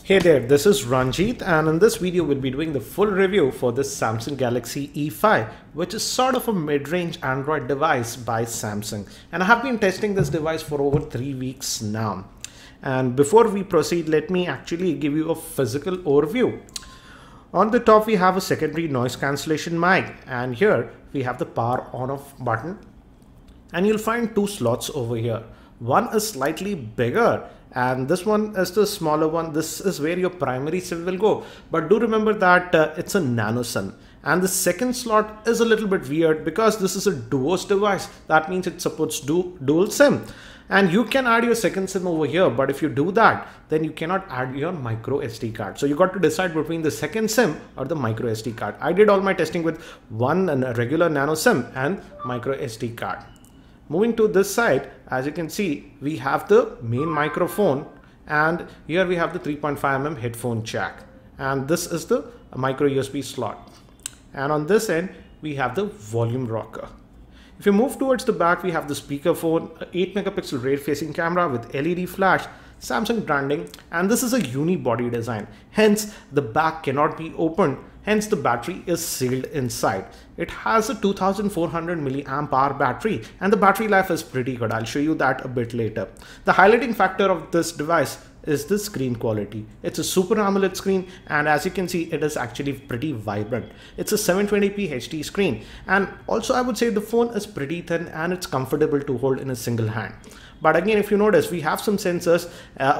Hey there, this is Ranjit, and in this video we'll be doing the full review for this Samsung Galaxy E5, which is sort of a mid-range Android device by Samsung. And I have been testing this device for over 3 weeks now. And before we proceed, let me actually give you a physical overview. On the top we have a secondary noise cancellation mic, and here we have the power on off button. And you'll find two slots over here. One is slightly bigger and this one is the smaller one. This is where your primary SIM will go. But do remember that it's a nano SIM. And the second slot is a little bit weird because this is a Duos device. That means it supports dual SIM. And you can add your second SIM over here, but if you do that, then you cannot add your micro SD card. So you got to decide between the second SIM or the micro SD card. I did all my testing with one regular nano SIM and micro SD card. Moving to this side, as you can see, we have the main microphone, and here we have the 3.5mm headphone jack, and this is the micro USB slot. And on this end, we have the volume rocker. If you move towards the back, we have the speakerphone, 8-megapixel rear-facing camera with LED flash, Samsung branding, and this is a unibody design. Hence, the back cannot be opened. Hence, the battery is sealed inside. It has a 2400 milliamp hour battery, and the battery life is pretty good. I'll show you that a bit later. The highlighting factor of this device is the screen quality. It's a Super AMOLED screen, and as you can see, it is actually pretty vibrant. It's a 720p HD screen, and also I would say the phone is pretty thin and it's comfortable to hold in a single hand. But again, if you notice, we have some sensors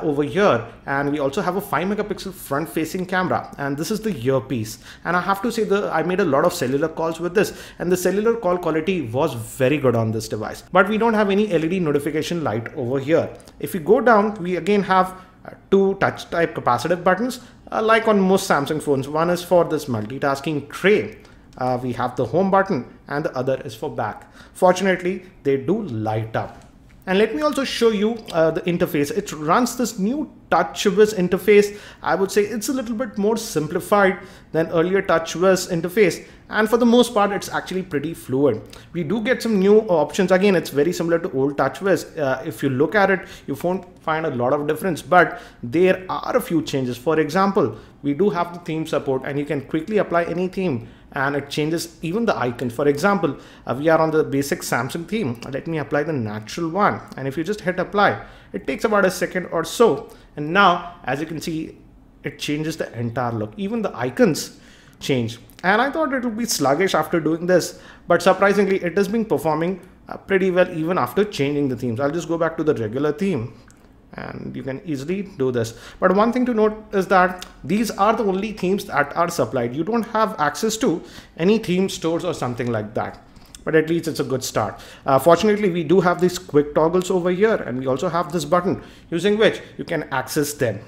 over here, and we also have a 5-megapixel front-facing camera, and this is the earpiece. And I have to say I made a lot of cellular calls with this, and the cellular call quality was very good on this device. But we don't have any LED notification light over here. If you go down, we again have two touch type capacitive buttons, like on most Samsung phones. One is for this multitasking tray. We have the home button, and the other is for back. Fortunately, they do light up. And let me also show you the interface. It runs this new TouchWiz interface. I would say it's a little bit more simplified than earlier TouchWiz interface. And for the most part, it's actually pretty fluid. We do get some new options. Again, it's very similar to old TouchWiz. If you look at it, you won't find a lot of difference, but there are a few changes. For example, we do have the theme support, and you can quickly apply any theme, and it changes even the icon. For example, we are on the basic Samsung theme. Let me apply the natural one. And if you just hit apply, it takes about a second or so. And now, as you can see, it changes the entire look. Even the icons change. And I thought it would be sluggish after doing this, but surprisingly, it has been performing pretty well even after changing the themes. I'll just go back to the regular theme, and you can easily do this. But one thing to note is that these are the only themes that are supplied. You don't have access to any theme stores or something like that. But at least it's a good start. Fortunately, we do have these quick toggles over here, and we also have this button using which you can access them.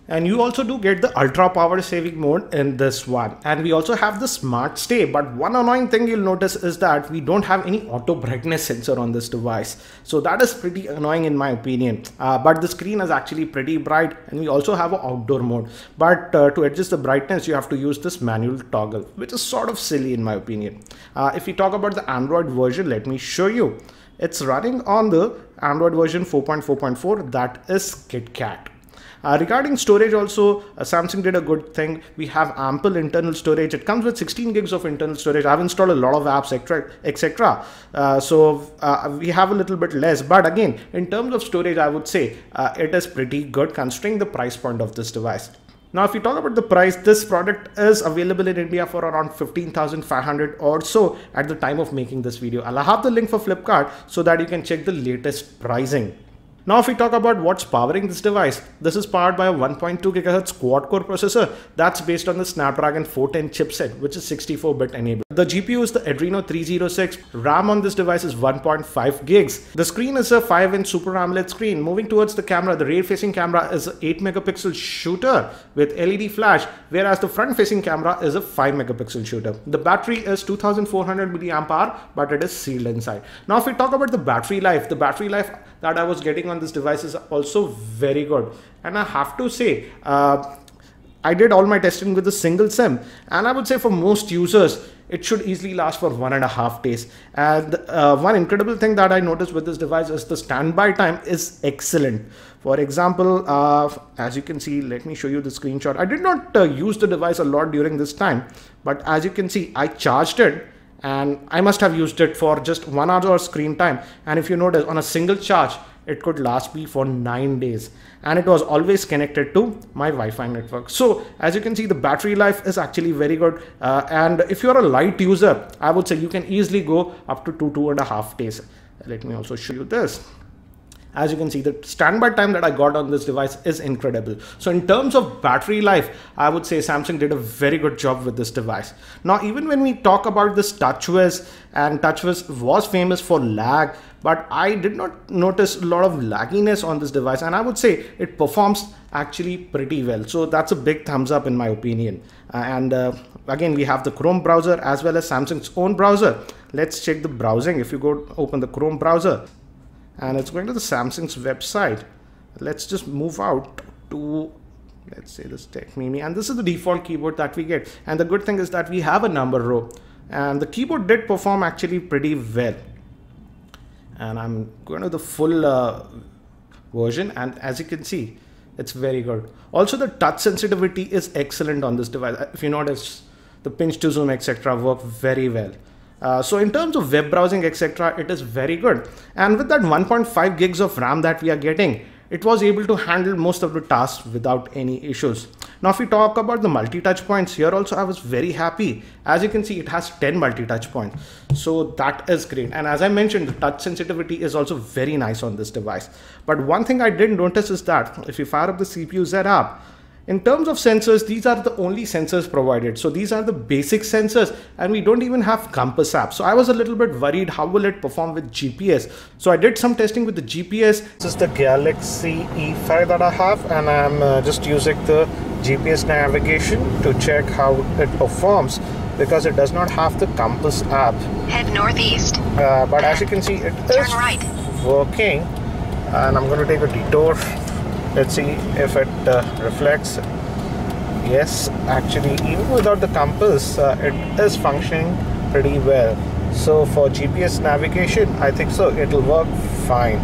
And you also do get the ultra power saving mode in this one. And we also have the smart stay. But one annoying thing you'll notice is that we don't have any auto brightness sensor on this device. So that is pretty annoying in my opinion. But the screen is actually pretty bright, and we also have an outdoor mode. But to adjust the brightness, you have to use this manual toggle, which is sort of silly in my opinion. If we talk about the Android version, let me show you. It's running on the Android version 4.4.4, that is KitKat. Regarding storage also, Samsung did a good thing. We have ample internal storage. It comes with 16 gigs of internal storage. I've installed a lot of apps, etc. So we have a little bit less. But again, in terms of storage, I would say it is pretty good considering the price point of this device. Now, if you talk about the price, this product is available in India for around 15,500 or so at the time of making this video. I'll have the link for Flipkart so that you can check the latest pricing. Now, if we talk about what's powering this device, this is powered by a 1.2 GHz quad-core processor that's based on the Snapdragon 410 chipset, which is 64-bit enabled. The GPU is the Adreno 306. RAM on this device is 1.5 gigs. The screen is a 5-inch Super AMOLED screen. Moving towards the camera, the rear-facing camera is an 8-megapixel shooter with LED flash, whereas the front-facing camera is a 5-megapixel shooter. The battery is 2400 milliamp hour, but it is sealed inside. Now, if we talk about the battery life that I was getting on this device is also very good. And I have to say, I did all my testing with a single SIM, and I would say for most users, it should easily last for 1.5 days. And one incredible thing that I noticed with this device is the standby time is excellent. For example, as you can see, let me show you the screenshot. I did not use the device a lot during this time, but as you can see, I charged it and I must have used it for just 1 hour screen time. And if you notice, on a single charge, it could last me for 9 days, and it was always connected to my Wi-Fi network. So as you can see, the battery life is actually very good, and if you're a light user, I would say you can easily go up to 2.5 days. Let me also show you this. As you can see, the standby time that I got on this device is incredible. So in terms of battery life, I would say Samsung did a very good job with this device. Now, even when we talk about this TouchWiz, and TouchWiz was famous for lag, but I did not notice a lot of lagginess on this device, and I would say it performs actually pretty well. So that's a big thumbs up in my opinion. Again, we have the Chrome browser as well as Samsung's own browser. Let's check the browsing. If you go open the Chrome browser, and it's going to the Samsung's website. Let's just move out to, let's say, this TechMeme, and this is the default keyboard that we get. And the good thing is that we have a number row, and the keyboard did perform actually pretty well. And I'm going to the full version, and as you can see, it's very good. Also, the touch sensitivity is excellent on this device. If you notice, the pinch to zoom, etc., work very well. So in terms of web browsing, etc., it is very good. And with that 1.5 gigs of RAM that we are getting, it was able to handle most of the tasks without any issues. Now, if we talk about the multi-touch points, here also I was very happy. As you can see, it has 10 multi-touch points. So that is great. And as I mentioned, the touch sensitivity is also very nice on this device. But one thing I did notice is that if you fire up the CPU Z app, in terms of sensors, these are the only sensors provided. So these are the basic sensors, and we don't even have Compass app. So I was a little bit worried, how will it perform with GPS? So I did some testing with the GPS. This is the Galaxy E5 that I have, and I'm just using the GPS navigation to check how it performs, because it does not have the Compass app. Head northeast. But as you can see, it is working, and I'm going to take a detour. Let's see if it reflects. Yes, actually, even without the compass, it is functioning pretty well. So for GPS navigation, I think so it'll work fine.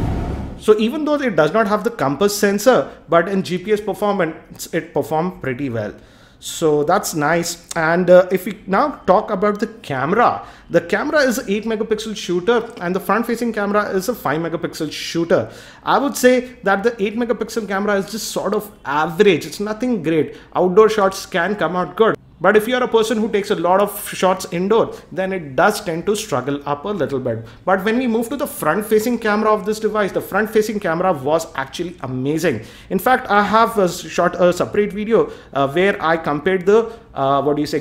So even though it does not have the compass sensor, but in GPS performance, it performed pretty well. So that's nice. And if we now talk about the camera is an 8 megapixel shooter, and the front facing camera is a 5 megapixel shooter. I would say that the 8 megapixel camera is just sort of average. It's nothing great. Outdoor shots can come out good, but if you're a person who takes a lot of shots indoor, then it does tend to struggle up a little bit. But when we move to the front facing camera of this device, the front facing camera was actually amazing. In fact, I have shot a separate video where I compared the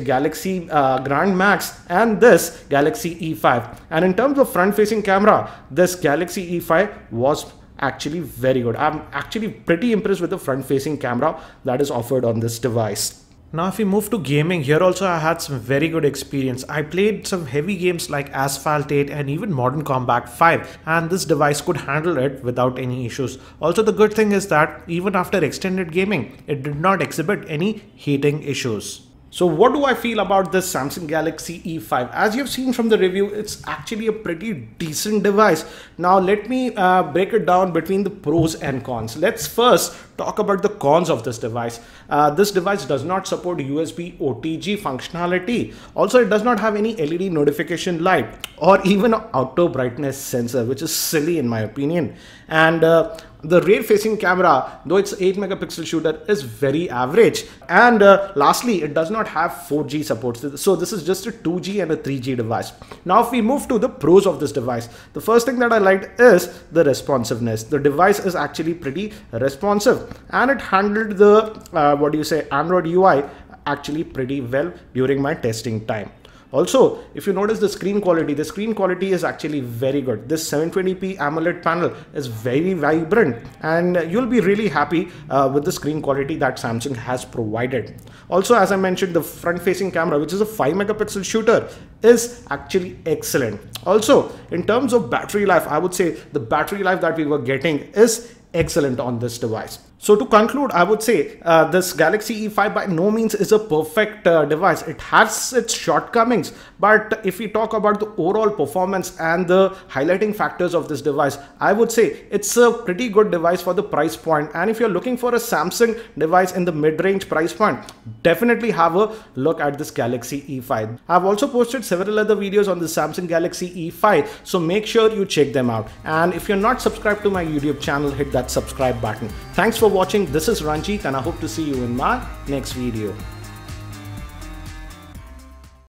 Galaxy Grand Max and this Galaxy E5. And in terms of front facing camera, this Galaxy E5 was actually very good. I'm actually pretty impressed with the front facing camera that is offered on this device. Now, if we move to gaming, here also I had some very good experience. I played some heavy games like Asphalt 8 and even Modern Combat 5, and this device could handle it without any issues. Also, the good thing is that even after extended gaming, it did not exhibit any heating issues. So what do I feel about this Samsung Galaxy E5? As you've seen from the review, it's actually a pretty decent device. Now let me break it down between the pros and cons. Let's first talk about the cons of this device. This device does not support USB OTG functionality. Also, it does not have any LED notification light or even an auto brightness sensor, which is silly in my opinion. And the rear facing camera, though it's 8 megapixel shooter, is very average. And lastly, it does not have 4G support. So this is just a 2G and a 3G device. Now, if we move to the pros of this device, the first thing that I liked is the responsiveness. The device is actually pretty responsive, and it handled the Android UI actually pretty well during my testing time. Also, if you notice the screen quality is actually very good. This 720p AMOLED panel is very vibrant, and you'll be really happy with the screen quality that Samsung has provided. Also, as I mentioned, the front facing camera, which is a 5 megapixel shooter, is actually excellent. Also, in terms of battery life, I would say the battery life that we were getting is excellent on this device. So to conclude, I would say this Galaxy E5 by no means is a perfect device. It has its shortcomings, but if we talk about the overall performance and the highlighting factors of this device, I would say it's a pretty good device for the price point. And if you're looking for a Samsung device in the mid-range price point, definitely have a look at this Galaxy E5. I've also posted several other videos on the Samsung Galaxy E5, so make sure you check them out. And if you're not subscribed to my YouTube channel, hit that subscribe button. Thanks for watching. This is Ranjit and I hope to see you in my next video.